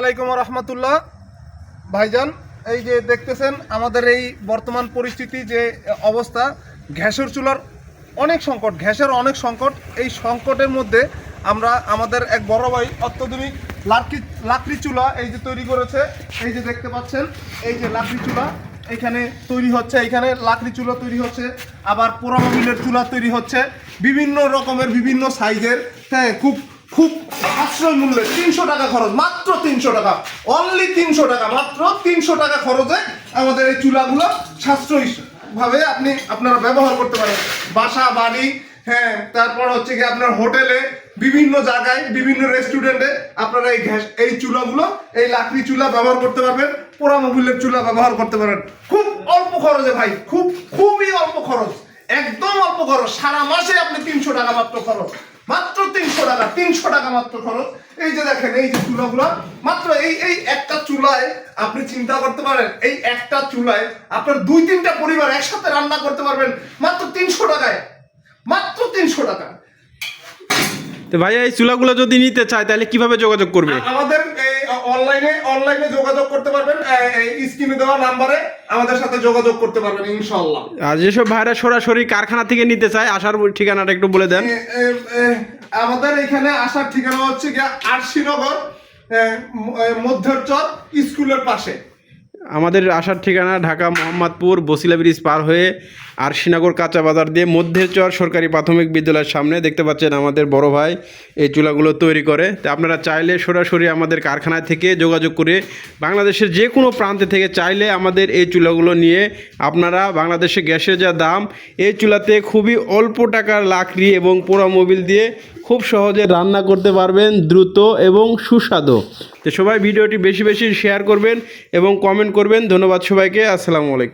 আলাইকুম রহমতুল্লাহ। ভাইজান, এই যে দেখতেছেন আমাদের এই বর্তমান পরিস্থিতি যে অবস্থা, গ্যাসের চুলার অনেক সংকট, গ্যাসের অনেক সংকট। এই সংকটের মধ্যে আমরা আমাদের এক বড় ভাই অত্যাধুনিক লাকড়ি চুলা এই যে তৈরি করেছে। এই যে দেখতে পাচ্ছেন, এই যে লাকড়ি চুলা এখানে তৈরি হচ্ছে, এখানে লাকড়ি চুলা তৈরি হচ্ছে, আবার পোড়া মোবিলের চুলা তৈরি হচ্ছে, বিভিন্ন রকমের বিভিন্ন সাইজের। হ্যাঁ, খুব খুব সাশ্রয় মূল্যে 300 টাকা খরচ, মাত্র 300 টাকা, অনলি 300 টাকা, মাত্র 300 টাকা খরচে আমাদের এই চুলাগুলো সাশ্রয়ী ভাবে আপনারা ব্যবহার করতে পারেন। বাসা বাড়ি, হ্যাঁ, তারপর হচ্ছে কি আপনার হোটেলে, বিভিন্ন জায়গায়, বিভিন্ন রেস্টুরেন্টে আপনারা এই চুলাগুলো, এই লাকড়ি চুলা ব্যবহার করতে পারবেন, পোড়া মোবিলের চুলা ব্যবহার করতে পারেন। খুব অল্প খরচে ভাই, খুবই অল্প খরচ, একদম অল্প খরচ। সারা মাসে আপনি 300 টাকা মাত্র খরচ, মাত্র 300 টাকা মাত্র খরচ। এই যে দেখেন, এই যে চুলাগুলো মাত্র এই একটা চুলায় আপনি চিন্তা করতে পারেন, এই একটা চুলায় আপনার 2-3টা পরিবার একসাথে রান্না করতে পারবেন মাত্র 300 টাকায়, মাত্র 300 টাকা। তো ভাইয়া, এই চুলাগুলো যদি নিতে চায় তাহলে কিভাবে যোগাযোগ করবে? আমাদের অনলাইনে যোগাযোগ করতে পারবেন, এই স্ক্রিনে দেওয়া নম্বরে আমাদের সাথে যোগাযোগ করতে পারবেন ইনশাআল্লাহ। আর যেসব ভাইরা সরাসরি কারখানা থেকে নিতে চায়, আসার ঠিকানাটা একটু বলে দেন। আমাদের এখানে আসার ঠিকানা হচ্ছে গিয়ে আরশিনগর, মধ্যচর স্কুলের পাশে। আমাদের আসার ঠিকানা ঢাকা মোহাম্মদপুর বসিলা ব্রিজ পার হয়ে আরশিনগর কাঁচা বাজার দিয়ে মধ্যচর সরকারি প্রাথমিক বিদ্যালয়ের সামনে। দেখতে পাচ্ছেন আমাদের বড় ভাই এই চুলাগুলো তৈরি করে। তো আপনারা চাইলে সরাসরি আমাদের কারখানায় থেকে যোগাযোগ করে বাংলাদেশের যে কোনো প্রান্তে থেকে চাইলে আমাদের এই চুলাগুলো নিয়ে আপনারা, বাংলাদেশে গ্যাসের যা দাম, এই চুলাতে খুবই অল্প টাকার লাকড়ি এবং পোড়া মোবিল দিয়ে খুব সহজে রান্না করতে পারবেন, দ্রুত এবং সুস্বাদু। তো সবাই ভিডিওটি বেশি বেশি শেয়ার করবেন এবং কমেন্ট করবেন। ধন্যবাদ সবাইকে। আসসালামু আলাইকুম।